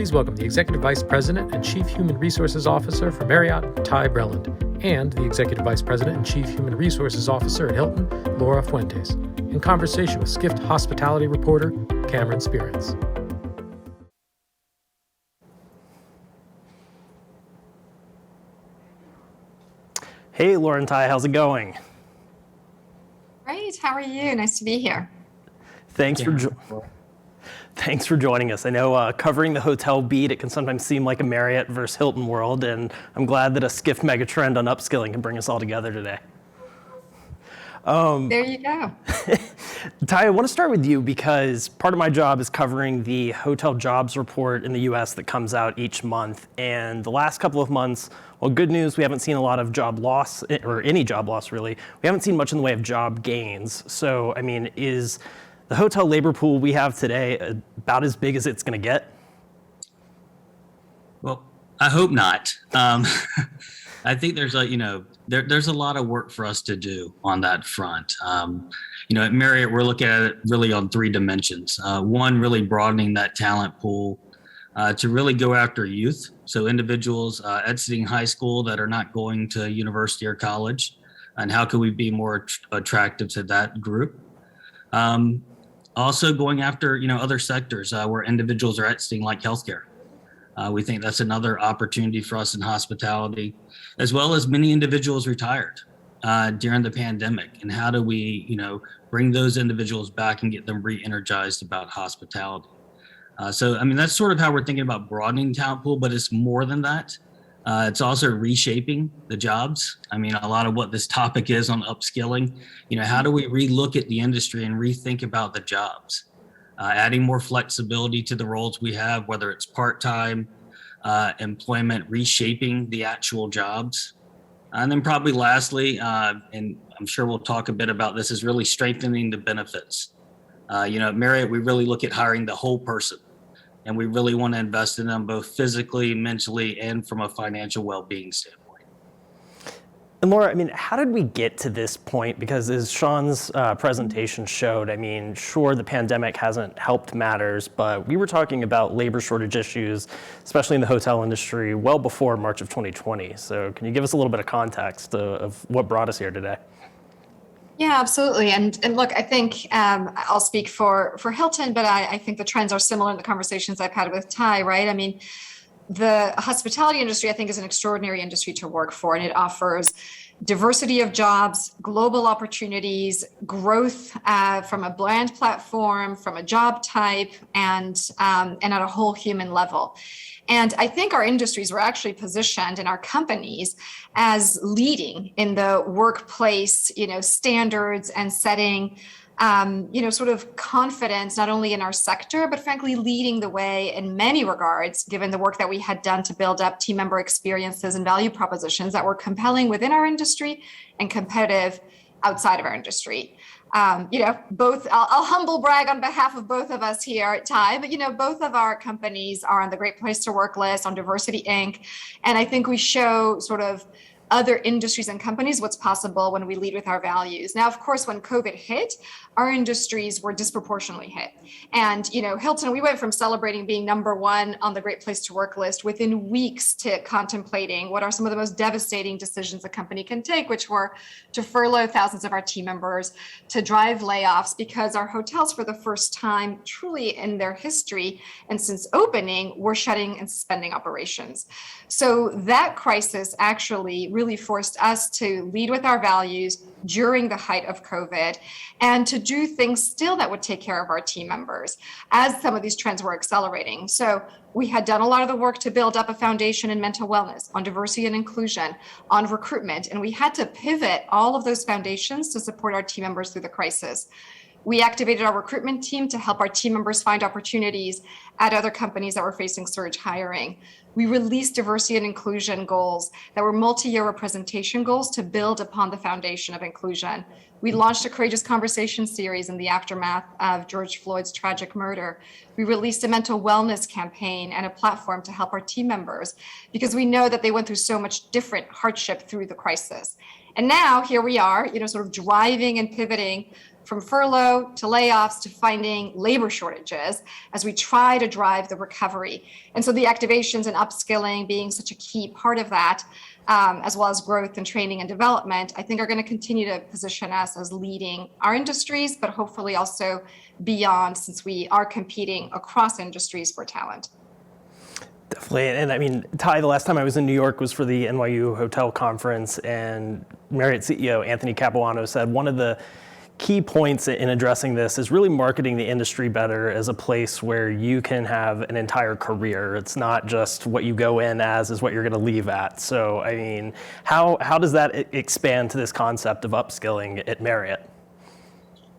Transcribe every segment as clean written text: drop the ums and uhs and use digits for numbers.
Please welcome the Executive Vice President and Chief Human Resources Officer for Marriott, Ty Breland, and the Executive Vice President and Chief Human Resources Officer at Hilton, Laura Fuentes, in conversation with Skift hospitality reporter Cameron Sperance. Hey, Laura and Ty, how's it going? Great. How are you? Nice to be here. Thanks for joining us. I know covering the hotel beat, it can sometimes seem like a Marriott versus Hilton world, and I'm glad that a Skift Megatrend on upskilling can bring us all together today. There you go. Ty, I want to start with you because part of my job is covering the hotel jobs report in the US that comes out each month. And the last couple of months, well, good news, we haven't seen a lot of job loss, or any job loss really. We haven't seen much in the way of job gains. So, I mean, is the hotel labor pool we have today about as big as it's going to get? Well, I hope not. I think there's there's a lot of work for us to do on that front. At Marriott, we're looking at it really on three dimensions. One, really broadening that talent pool to really go after youth. So individuals exiting high school that are not going to university or college, and how can we be more attractive to that group? Also going after, other sectors where individuals are exiting, like healthcare. We think that's another opportunity for us in hospitality, as well as many individuals retired during the pandemic. And how do we, bring those individuals back and get them re-energized about hospitality? So that's sort of how we're thinking about broadening the talent pool, but it's more than that. It's also reshaping the jobs. A lot of what this topic is on upskilling, how do we relook at the industry and rethink about the jobs? Adding more flexibility to the roles we have, whether it's part-time employment, reshaping the actual jobs. And then probably lastly, and I'm sure we'll talk a bit about this, is really strengthening the benefits. At Marriott, we really look at hiring the whole person, and we really want to invest in them both physically, mentally, and from a financial well-being standpoint. And Laura, how did we get to this point? Because as Sean's presentation showed, sure, the pandemic hasn't helped matters, but we were talking about labor shortage issues, especially in the hotel industry, well before March of 2020. So can you give us a little bit of context of what brought us here today? Yeah, absolutely. And look, I think I'll speak for Hilton, but I think the trends are similar in the conversations I've had with Ty, right? The hospitality industry, I think, is an extraordinary industry to work for, and it offers diversity of jobs, global opportunities, growth from a brand platform, from a job type, and at a whole human level. And I think our industries were actually positioned in our companies as leading in the workplace, standards and setting, sort of confidence, not only in our sector, but frankly, leading the way in many regards, given the work that we had done to build up team member experiences and value propositions that were compelling within our industry and competitive outside of our industry. I'll humble brag on behalf of both of us here at Ty, but both of our companies are on the Great Place to Work list, on Diversity Inc. And I think we show sort of other industries and companies what's possible when we lead with our values. Now, of course, when COVID hit, our industries were disproportionately hit. And, Hilton, we went from celebrating being number one on the Great Place to Work list within weeks to contemplating what are some of the most devastating decisions a company can take, which were to furlough thousands of our team members, to drive layoffs, because our hotels, for the first time truly in their history and since opening, were shutting and suspending operations. So that crisis actually really forced us to lead with our values during the height of COVID and to do things still that would take care of our team members as some of these trends were accelerating. So we had done a lot of the work to build up a foundation in mental wellness, on diversity and inclusion, on recruitment, and we had to pivot all of those foundations to support our team members through the crisis. We activated our recruitment team to help our team members find opportunities at other companies that were facing surge hiring. We released diversity and inclusion goals that were multi-year representation goals to build upon the foundation of inclusion. We launched a Courageous Conversation series in the aftermath of George Floyd's tragic murder. We released a mental wellness campaign and a platform to help our team members because we know that they went through so much different hardship through the crisis. And now here we are, sort of driving and pivoting from furlough to layoffs to finding labor shortages as we try to drive the recovery. And so the activations and upskilling being such a key part of that, as well as growth and training and development, I think are going to continue to position us as leading our industries, but hopefully also beyond, since we are competing across industries for talent. Definitely. And I mean, Ty, the last time I was in New York was for the NYU Hotel Conference, and Marriott CEO Anthony Capuano said one of the key points in addressing this is really marketing the industry better as a place where you can have an entire career. It's not just what you go in as is what you're going to leave at. So, I mean, how does that expand to this concept of upskilling at Marriott?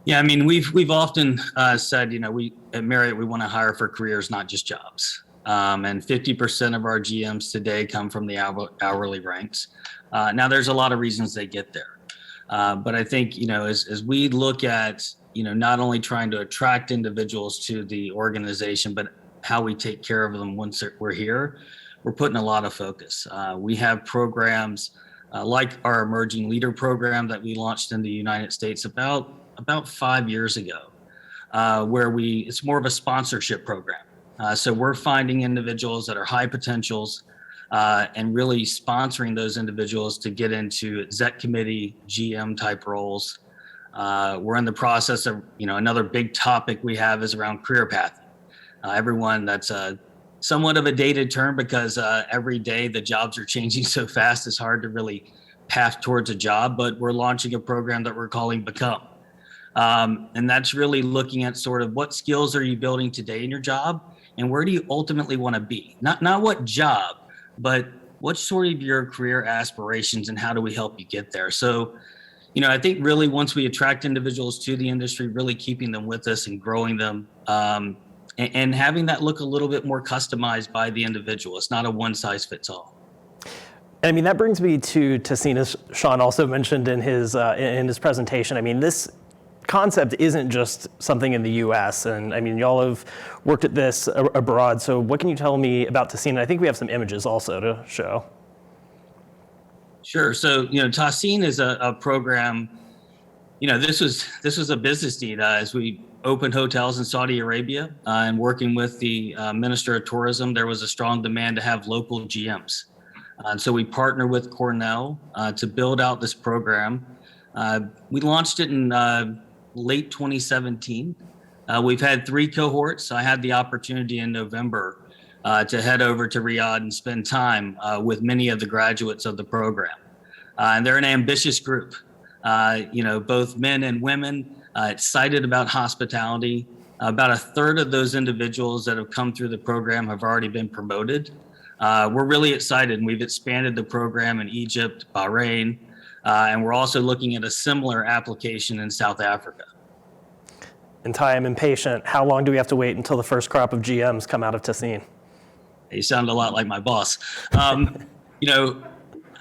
Yeah, I mean, we've often said, we at Marriott, we want to hire for careers, not just jobs. And 50% of our GMs today come from the hourly ranks. Now, there's a lot of reasons they get there. But I think, as we look at, not only trying to attract individuals to the organization, but how we take care of them once we're here, we're putting a lot of focus. We have programs like our Emerging Leader program that we launched in the United States about 5 years ago, where it's more of a sponsorship program. So we're finding individuals that are high potentials, and really sponsoring those individuals to get into exec committee, GM type roles. We're in the process of, another big topic we have is around career pathing. Everyone, that's somewhat of a dated term because every day the jobs are changing so fast, it's hard to really path towards a job, but we're launching a program that we're calling Become. And that's really looking at sort of what skills are you building today in your job and where do you ultimately want to be? Not what job, but what's sort of your career aspirations and how do we help you get there? So, I think really once we attract individuals to the industry, really keeping them with us and growing them, and having that look a little bit more customized by the individual. It's not a one size fits all. And I mean, that brings me to Tassine, as Sean also mentioned in his presentation. I mean, this concept isn't just something in the U.S. And I mean, y'all have worked at this abroad. So what can you tell me about Tassine? I think we have some images also to show. Sure. So, Tassine is a program, this was a business need as we opened hotels in Saudi Arabia and working with the Minister of Tourism, there was a strong demand to have local GMs. And so we partnered with Cornell to build out this program. We launched it in late 2017. We've had 3 cohorts. I had the opportunity in November to head over to Riyadh and spend time with many of the graduates of the program. And they're an ambitious group, both men and women, excited about hospitality. About a third of those individuals that have come through the program have already been promoted. We're really excited, and we've expanded the program in Egypt, Bahrain, and we're also looking at a similar application in South Africa. And Ty, I'm impatient. How long do we have to wait until the first crop of GMs come out of Tassine? You sound a lot like my boss.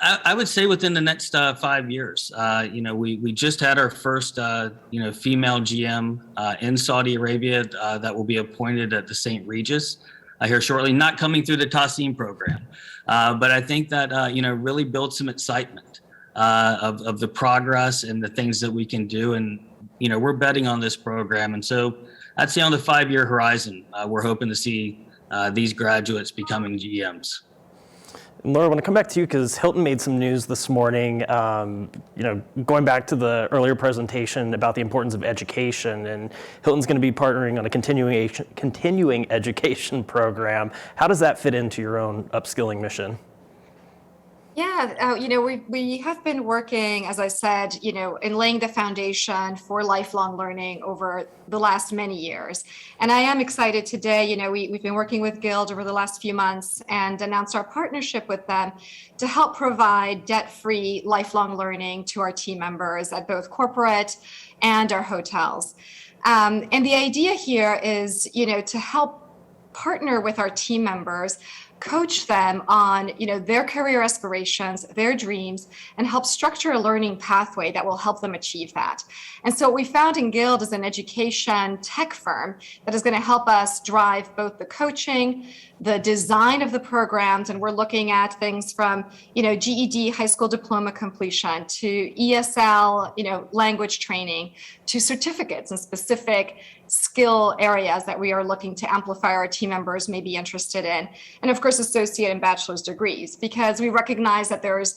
I would say within the next 5 years. We just had our first, female GM in Saudi Arabia that will be appointed at the St. Regis here shortly, not coming through the Tassine program. But I think that, really build some excitement of the progress and the things that we can do. And, we're betting on this program. And so I'd say on the 5-year horizon, we're hoping to see these graduates becoming GMs. Laura, I want to come back to you because Hilton made some news this morning, going back to the earlier presentation about the importance of education, and Hilton's going to be partnering on a continuing education program. How does that fit into your own upskilling mission? Yeah, we have been working, as I said, in laying the foundation for lifelong learning over the last many years. And I am excited today, we've been working with Guild over the last few months and announced our partnership with them to help provide debt-free lifelong learning to our team members at both corporate and our hotels. And the idea here is, to help partner with our team members, coach them on their career aspirations, their dreams, and help structure a learning pathway that will help them achieve that. And so what we found in Guild is an education tech firm that is going to help us drive both the coaching, the design of the programs, and we're looking at things from, GED, high school diploma completion, to ESL, language training, to certificates and specific skill areas that we are looking to amplify our team members may be interested in. And of course, associate and bachelor's degrees, because we recognize that there's,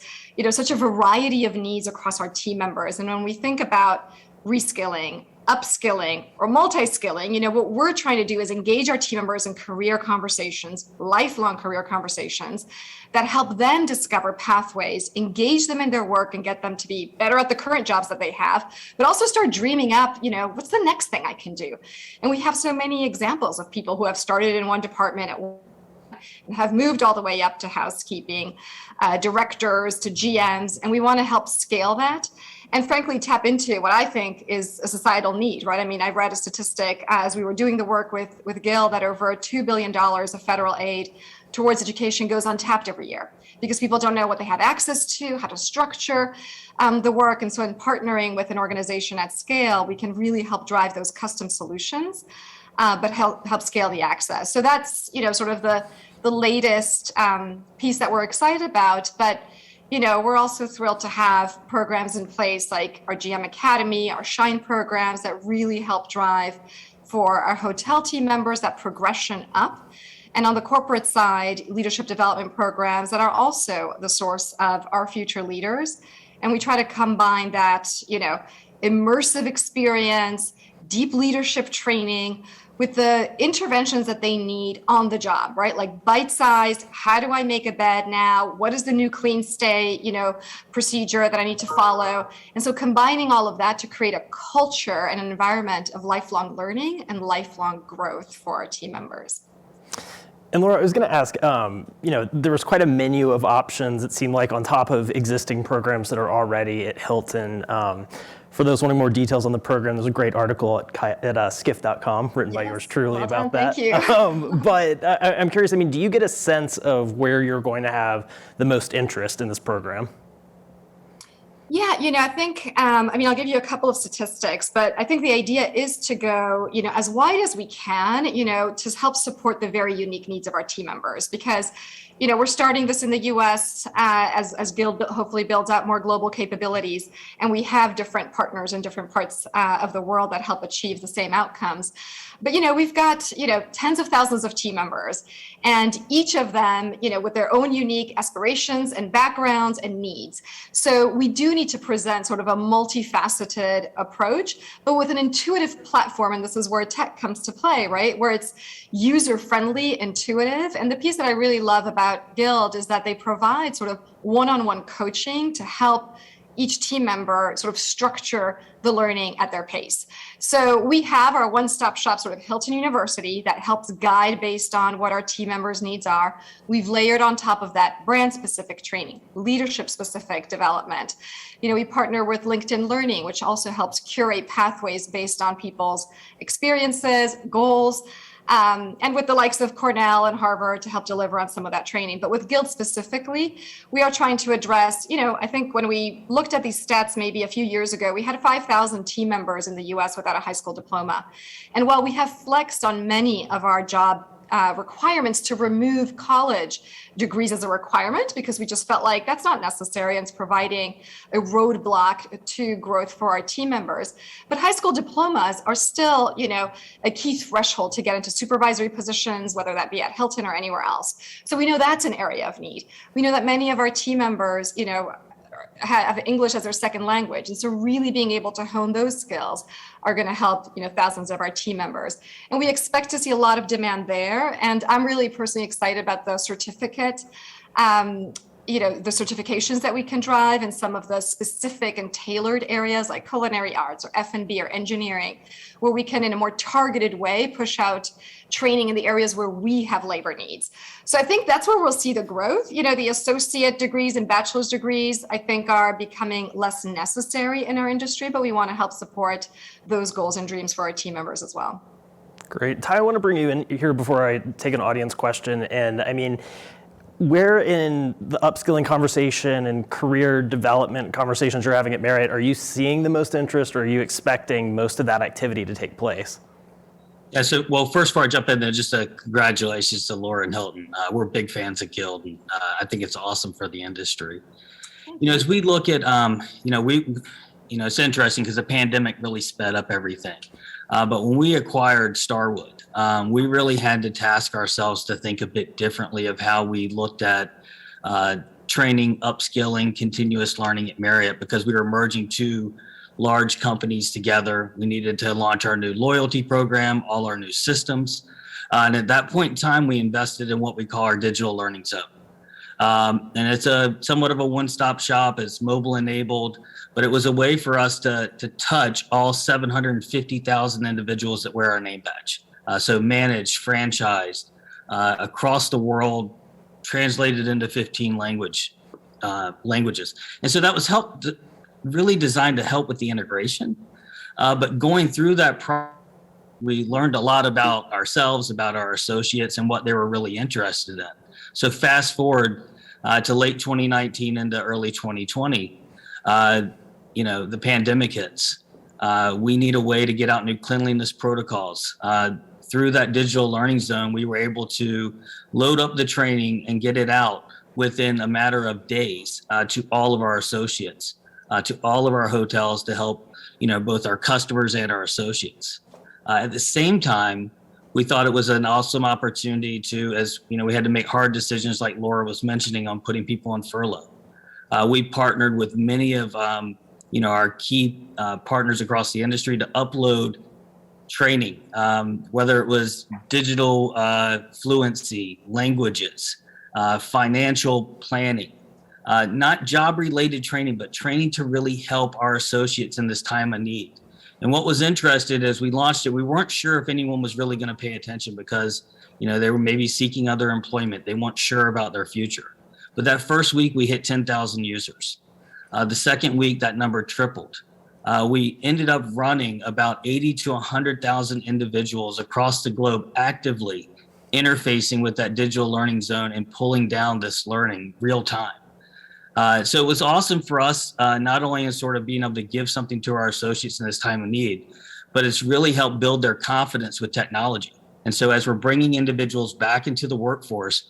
such a variety of needs across our team members. And when we think about reskilling, upskilling, or multi-skilling, what we're trying to do is engage our team members in career conversations, lifelong career conversations that help them discover pathways, engage them in their work, and get them to be better at the current jobs that they have, but also start dreaming up, what's the next thing I can do? And we have so many examples of people who have started in one department and have moved all the way up to housekeeping, directors to GMs, and we want to help scale that. And frankly, tap into what I think is a societal need, right? I mean, I read a statistic as we were doing the work with Gil that over $2 billion of federal aid towards education goes untapped every year because people don't know what they have access to, how to structure the work. And so in partnering with an organization at scale, we can really help drive those custom solutions, but help scale the access. So that's, sort of the latest piece that we're excited about. But we're also thrilled to have programs in place like our GM Academy, our Shine programs that really help drive for our hotel team members that progression up. And on the corporate side, leadership development programs that are also the source of our future leaders. And we try to combine that, immersive experience, deep leadership training with the interventions that they need on the job, right? Like bite-sized, how do I make a bed now? What is the new clean stay, procedure that I need to follow? And so combining all of that to create a culture and an environment of lifelong learning and lifelong growth for our team members. And Laura, I was going to ask, there was quite a menu of options, it seemed like, on top of existing programs that are already at Hilton. For those wanting more details on the program, there's a great article at skift.com written by yours truly about that. Thank you. But I'm curious, do you get a sense of where you're going to have the most interest in this program? Yeah, I think, I'll give you a couple of statistics, but I think the idea is to go, as wide as we can, to help support the very unique needs of our team members, because, we're starting this in the US as Gil hopefully builds out more global capabilities, and we have different partners in different parts of the world that help achieve the same outcomes. But, we've got, tens of thousands of team members, and each of them, with their own unique aspirations and backgrounds and needs. So we do need to present sort of a multifaceted approach, but with an intuitive platform. And this is where tech comes to play, right? Where it's user-friendly, intuitive. And the piece that I really love about Guild is that they provide sort of one-on-one coaching to help each team member sort of structure the learning at their pace. So we have our one-stop shop sort of Hilton University that helps guide based on what our team members' needs are. We've layered on top of that brand-specific training, leadership-specific development. We partner with LinkedIn Learning, which also helps curate pathways based on people's experiences, goals, and with the likes of Cornell and Harvard to help deliver on some of that training. But with Guild specifically, we are trying to address, I think when we looked at these stats maybe a few years ago, we had 5,000 team members in the US without a high school diploma. And while we have flexed on many of our job requirements to remove college degrees as a requirement, because we just felt like that's not necessary and it's providing a roadblock to growth for our team members. But high school diplomas are still, a key threshold to get into supervisory positions, whether that be at Hilton or anywhere else. So we know that's an area of need. We know that many of our team members, have English as their second language. And so really being able to hone those skills are going to help, thousands of our team members. And we expect to see a lot of demand there. And I'm really personally excited about the certificate, the certifications that we can drive in some of the specific and tailored areas like culinary arts or F&B or engineering, where we can in a more targeted way push out training in the areas where we have labor needs. So I think that's where we'll see the growth. The associate degrees and bachelor's degrees, I think, are becoming less necessary in our industry, but we want to help support those goals and dreams for our team members as well. Great. Ty, I want to bring you in here before I take an audience question. And where in the upskilling conversation and career development conversations you're having at Marriott, are you seeing the most interest, or are you expecting most of that activity to take place? Yeah, so, well, first before I jump in there, just a congratulations to Laura and Hilton. We're big fans of Guild, and I think it's awesome for the industry. As we look at, it's interesting because the pandemic really sped up everything. But when we acquired Starwood, we really had to task ourselves to think a bit differently of how we looked at training, upskilling, continuous learning at Marriott, because we were merging two large companies together. We needed to launch our new loyalty program, all our new systems. And at that point in time, we invested in what we call our digital learning zone. And it's a somewhat of a one-stop shop. It's mobile enabled, but it was a way for us to touch all 750,000 individuals that wear our name badge. So managed, franchised, across the world, translated into 15 languages. And so that was really designed to help with the integration. But going through that we learned a lot about ourselves, about our associates, and what they were really interested in. So fast forward to late 2019 into early 2020, the pandemic hits. We need a way to get out new cleanliness protocols. Through that digital learning zone, we were able to load up the training and get it out within a matter of days to all of our associates, to all of our hotels, to help both our customers and our associates. At the same time, we thought it was an awesome opportunity to, as we had to make hard decisions like Laura was mentioning on putting people on furlough. We partnered with many of our key partners across the industry to upload training, whether it was digital fluency, languages, financial planning, not job related training, but training to really help our associates in this time of need. And what was interesting as we launched it, we weren't sure if anyone was really going to pay attention because, they were maybe seeking other employment. They weren't sure about their future. But that first week, we hit 10,000 users. The second week, that number tripled. We ended up running about 80 to 100,000 individuals across the globe actively interfacing with that digital learning zone and pulling down this learning real time. So it was awesome for us, not only in sort of being able to give something to our associates in this time of need, but it's really helped build their confidence with technology. And so as we're bringing individuals back into the workforce,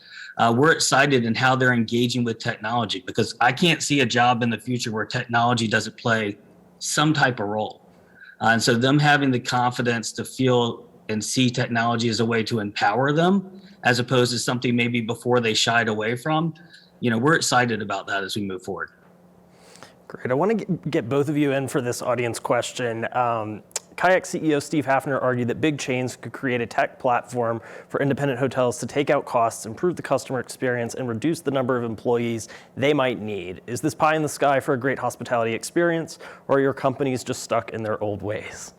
we're excited in how they're engaging with technology, because I can't see a job in the future where technology doesn't play some type of role. And so them having the confidence to feel and see technology as a way to empower them, as opposed to something maybe before they shied away from, we're excited about that as we move forward. Great. I want to get both of you in for this audience question. Kayak CEO Steve Hafner argued that big chains could create a tech platform for independent hotels to take out costs, improve the customer experience, and reduce the number of employees they might need. Is this pie in the sky for a great hospitality experience, or are your companies just stuck in their old ways?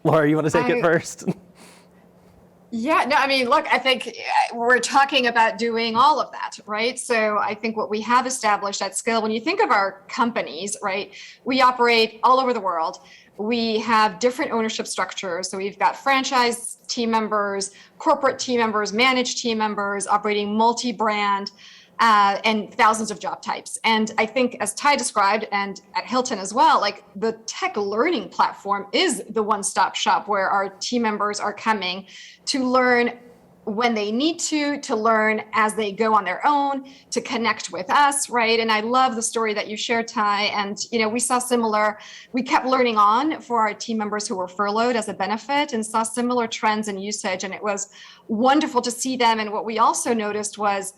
Laura, you want to take it first? Yeah, no, I mean, look, I think we're talking about doing all of that, right? So I think what we have established at Skill, when you think of our companies, right, we operate all over the world. We have different ownership structures. So we've got franchise team members, corporate team members, managed team members, operating multi-brand, and thousands of job types. And I think, as Ty described, and at Hilton as well, like the tech learning platform is the one-stop shop where our team members are coming to learn when they need to learn as they go on their own, to connect with us, right? And I love the story that you shared, Ty. And, we saw we kept learning on for our team members who were furloughed as a benefit, and saw similar trends in usage. And it was wonderful to see them. And what we also noticed was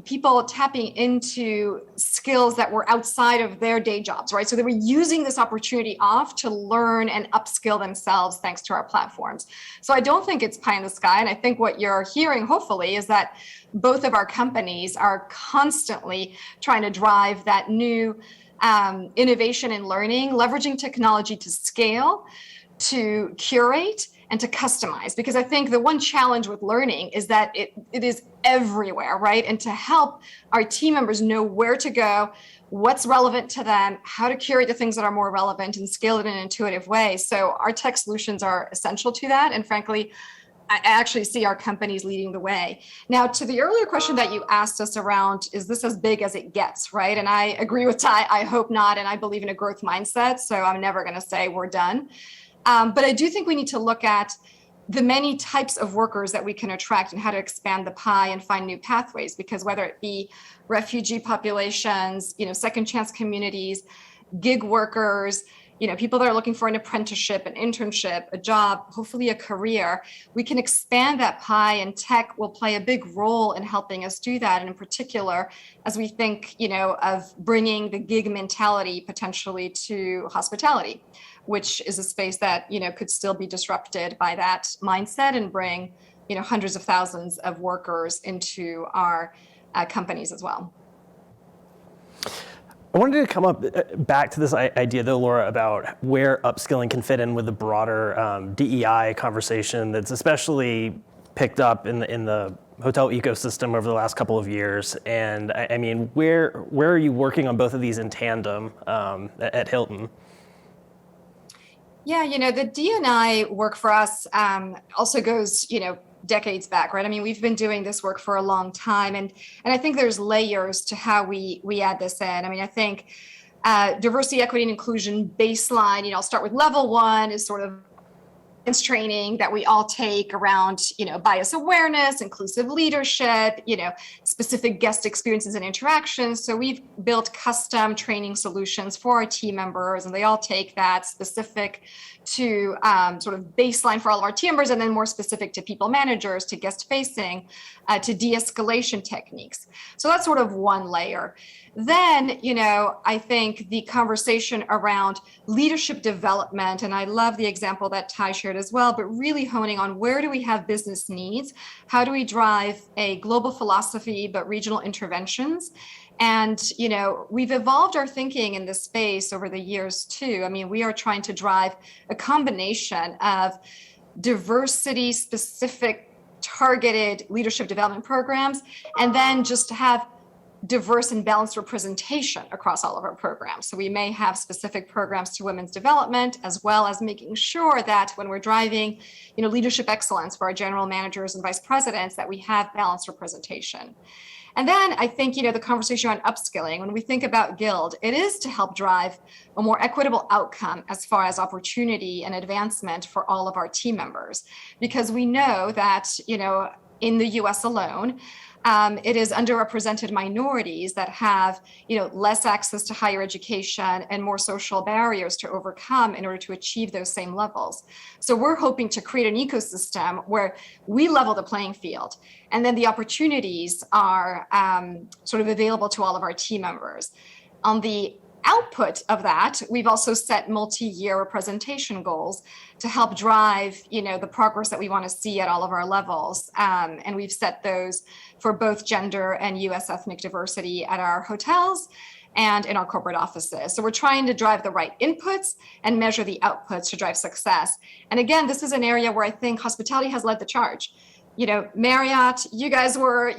people tapping into skills that were outside of their day jobs, right? So they were using this opportunity off to learn and upskill themselves thanks to our platforms. So I don't think it's pie in the sky. And I think what you're hearing, hopefully, is that both of our companies are constantly trying to drive that new innovation in learning, leveraging technology to scale, to curate, and to customize. Because I think the one challenge with learning is that it is everywhere, right? And to help our team members know where to go, what's relevant to them, how to curate the things that are more relevant, and scale it in an intuitive way. So our tech solutions are essential to that. And frankly, I actually see our companies leading the way. Now, to the earlier question that you asked us around, is this as big as it gets, right? And I agree with Ty, I hope not. And I believe in a growth mindset. So I'm never going to say we're done. But I do think we need to look at the many types of workers that we can attract and how to expand the pie and find new pathways, because whether it be refugee populations, second chance communities, gig workers, people that are looking for an apprenticeship, an internship, a job, hopefully a career, we can expand that pie, and tech will play a big role in helping us do that. And in particular, as we think, of bringing the gig mentality potentially to hospitality, which is a space that, could still be disrupted by that mindset and bring, hundreds of thousands of workers into our companies as well. I wanted to come back to this idea, though, Laura, about where upskilling can fit in with the broader DEI conversation that's especially picked up in the hotel ecosystem over the last couple of years. And I mean, where are you working on both of these in tandem at Hilton? Yeah, the D&I work for us also goes, decades back, right? I mean, we've been doing this work for a long time, and I think there's layers to how we add this in. I mean, I think diversity, equity, and inclusion baseline. I'll start with level one is sort of training that we all take around, bias awareness, inclusive leadership, specific guest experiences and interactions. So we've built custom training solutions for our team members, and they all take that specific to sort of baseline for all of our team members, and then more specific to people managers, to guest facing, to de-escalation techniques. So that's sort of one layer. Then, I think the conversation around leadership development, and I love the example that Ty shared as well, but really honing on where do we have business needs? How do we drive a global philosophy, but regional interventions? And, we've evolved our thinking in this space over the years too. I mean, we are trying to drive a combination of diversity specific targeted leadership development programs, and then just have diverse and balanced representation across all of our programs. So we may have specific programs to women's development, as well as making sure that when we're driving, leadership excellence for our general managers and vice presidents, that we have balanced representation. And then I think, the conversation on upskilling, when we think about Guild, it is to help drive a more equitable outcome as far as opportunity and advancement for all of our team members, because we know that, in the US alone, it is underrepresented minorities that have, less access to higher education and more social barriers to overcome in order to achieve those same levels. So we're hoping to create an ecosystem where we level the playing field, and then the opportunities are sort of available to all of our team members. On the output of that, we've also set multi-year representation goals to help drive, the progress that we want to see at all of our levels. And we've set those for both gender and US ethnic diversity at our hotels and in our corporate offices. So we're trying to drive the right inputs and measure the outputs to drive success. And again, this is an area where I think hospitality has led the charge. Marriott, you guys were,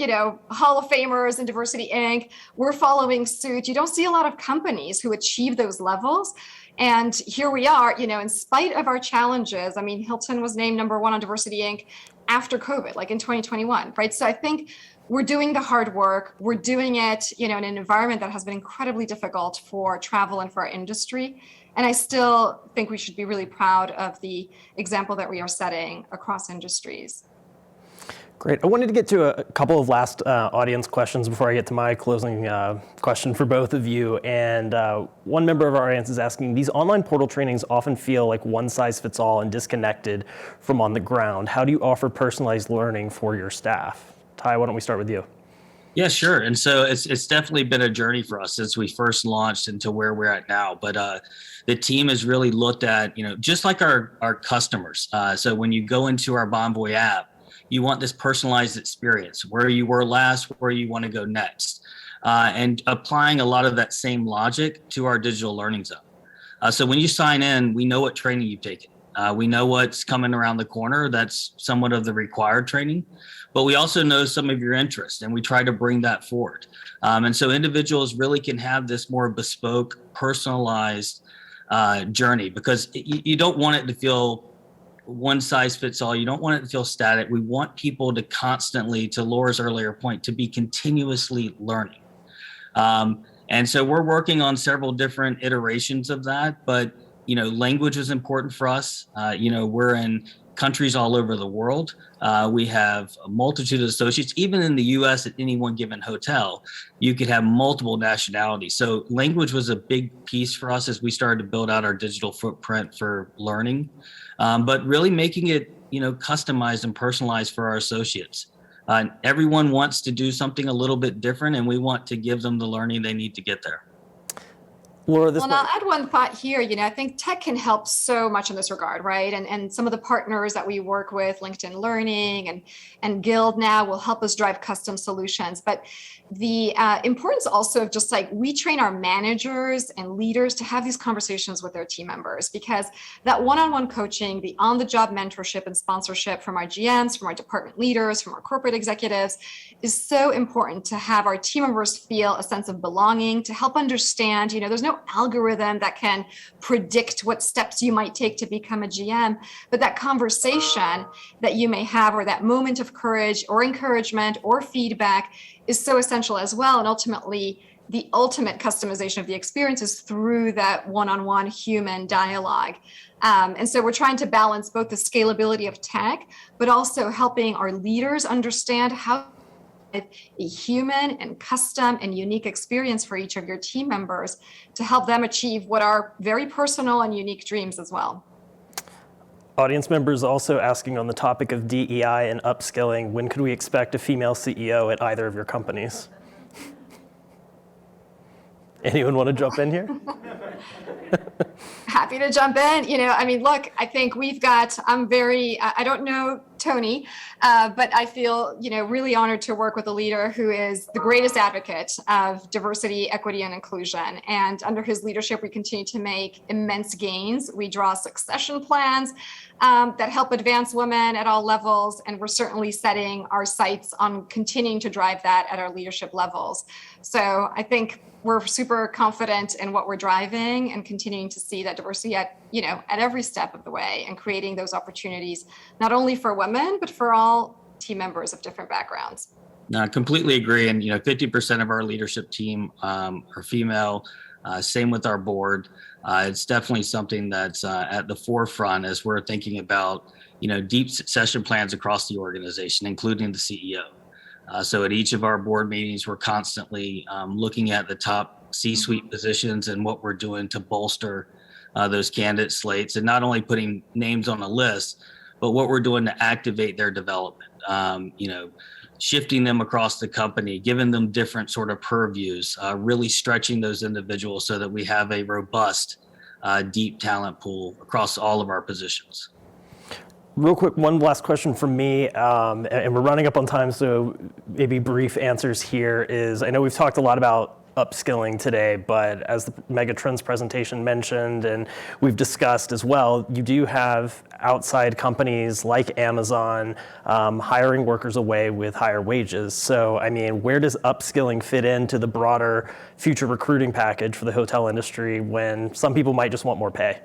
Hall of Famers in Diversity Inc. We're following suit. You don't see a lot of companies who achieve those levels. And here we are, in spite of our challenges. I mean, Hilton was named #1 on Diversity Inc. after COVID, like in 2021, right? So I think we're doing the hard work. We're doing it, in an environment that has been incredibly difficult for travel and for our industry. And I still think we should be really proud of the example that we are setting across industries. Great. I wanted to get to a couple of last audience questions before I get to my closing question for both of you. And one member of our audience is asking, these online portal trainings often feel like one size fits all and disconnected from on the ground. How do you offer personalized learning for your staff? Ty, why don't we start with you? Yeah, sure. And so it's definitely been a journey for us since we first launched into where we're at now. But the team has really looked at, just like our customers. So when you go into our Bonvoy app, you want this personalized experience, where you were last, where you want to go next, and applying a lot of that same logic to our digital learning zone. So when you sign in, we know what training you've taken. We know what's coming around the corner. That's somewhat of the required training, but we also know some of your interests, and we try to bring that forward. And so individuals really can have this more bespoke, personalized journey, because you don't want it to feel one size fits all. You don't want it to feel static. We want people to constantly, to Laura's earlier point, to be continuously learning. And so we're working on several different iterations of that, but Language is important for us. We're in countries all over the world. We have a multitude of associates. Even in the U.S., at any one given hotel, you could have multiple nationalities. So language was a big piece for us as we started to build out our digital footprint for learning, but really making it, customized and personalized for our associates. Everyone wants to do something a little bit different, and we want to give them the learning they need to get there. Laura, Well, and I'll add one thought here. I think tech can help so much in this regard, right? And some of the partners that we work with, LinkedIn Learning and Guild now, will help us drive custom solutions. But the importance also of just like we train our managers and leaders to have these conversations with their team members, because that one-on-one coaching, the on-the-job mentorship and sponsorship from our GMs, from our department leaders, from our corporate executives is so important to have our team members feel a sense of belonging, to help understand, there's no algorithm that can predict what steps you might take to become a GM, but that conversation that you may have, or that moment of courage or encouragement or feedback, is so essential as well. And ultimately, the ultimate customization of the experience is through that one-on-one human dialogue. And so we're trying to balance both the scalability of tech, but also helping our leaders understand how a human and custom and unique experience for each of your team members to help them achieve what are very personal and unique dreams as well. Audience members also asking on the topic of DEI and upskilling, when could we expect a female CEO at either of your companies? Anyone want to jump in here? Happy to jump in. Look, I think I don't know Tony, but I feel, really honored to work with a leader who is the greatest advocate of diversity, equity, and inclusion. And under his leadership, we continue to make immense gains. We draw succession plans that help advance women at all levels. And we're certainly setting our sights on continuing to drive that at our leadership levels. So I think we're super confident in what we're driving and continuing to see that diversity at every step of the way, and creating those opportunities, not only for women, but for all team members of different backgrounds. No, I completely agree. And, 50% of our leadership team are female. Same with our board. It's definitely something that's at the forefront as we're thinking about, deep succession plans across the organization, including the CEO. So at each of our board meetings, we're constantly looking at the top C-suite positions and what we're doing to bolster those candidate slates, and not only putting names on a list, but what we're doing to activate their development, shifting them across the company, giving them different sort of purviews, really stretching those individuals so that we have a robust, deep talent pool across all of our positions. Real quick, one last question from me, and we're running up on time, so maybe brief answers here is, I know we've talked a lot about upskilling today, but as the Megatrends presentation mentioned, and we've discussed as well, you do have outside companies like Amazon hiring workers away with higher wages. So, where does upskilling fit into the broader future recruiting package for the hotel industry when some people might just want more pay?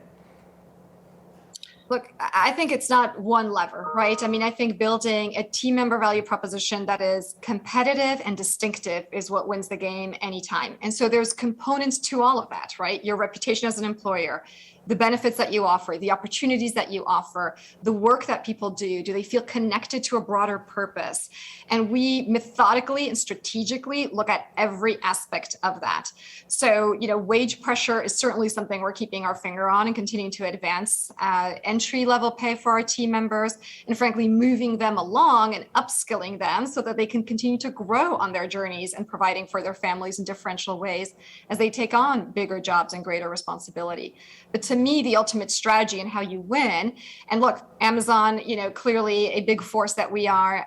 Look, I think it's not one lever, right? I think building a team member value proposition that is competitive and distinctive is what wins the game anytime. And so there's components to all of that, right? Your reputation as an employer, the benefits that you offer, the opportunities that you offer, the work that people do they feel connected to a broader purpose? And we methodically and strategically look at every aspect of that. So, wage pressure is certainly something we're keeping our finger on and continuing to advance entry-level pay for our team members, and frankly, moving them along and upskilling them so that they can continue to grow on their journeys and providing for their families in differential ways as they take on bigger jobs and greater responsibility. But to me, the ultimate strategy and how you win, and look, Amazon, clearly a big force that we are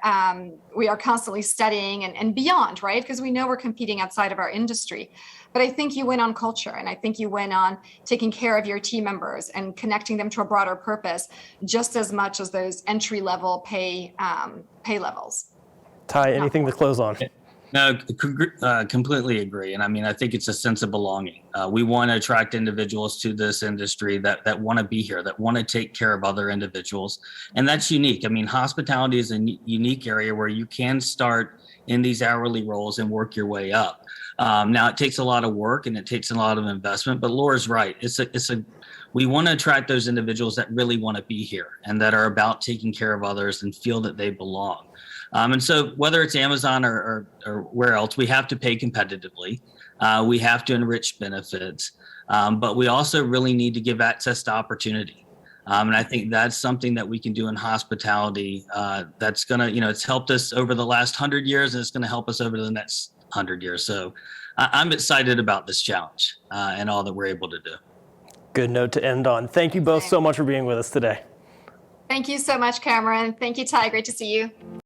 constantly studying and beyond, right? Because we know we're competing outside of our industry. But I think you win on culture, and I think you win on taking care of your team members and connecting them to a broader purpose, just as much as those entry-level pay levels. Ty, anything to close on? No, completely agree. And I think it's a sense of belonging. We want to attract individuals to this industry that want to be here, that want to take care of other individuals. And that's unique. Hospitality is a unique area where you can start in these hourly roles and work your way up. Now, it takes a lot of work and it takes a lot of investment, but Laura's right. It's a we want to attract those individuals that really want to be here and that are about taking care of others and feel that they belong. And so whether it's Amazon or where else, we have to pay competitively. We have to enrich benefits, but we also really need to give access to opportunity. And I think that's something that we can do in hospitality. That's gonna, it's helped us over the last 100 years, and it's gonna help us over the next 100 years. So I'm excited about this challenge and all that we're able to do. Good note to end on. Thank you both so much for being with us today. Thank you so much, Cameron. Thank you, Ty. Great to see you.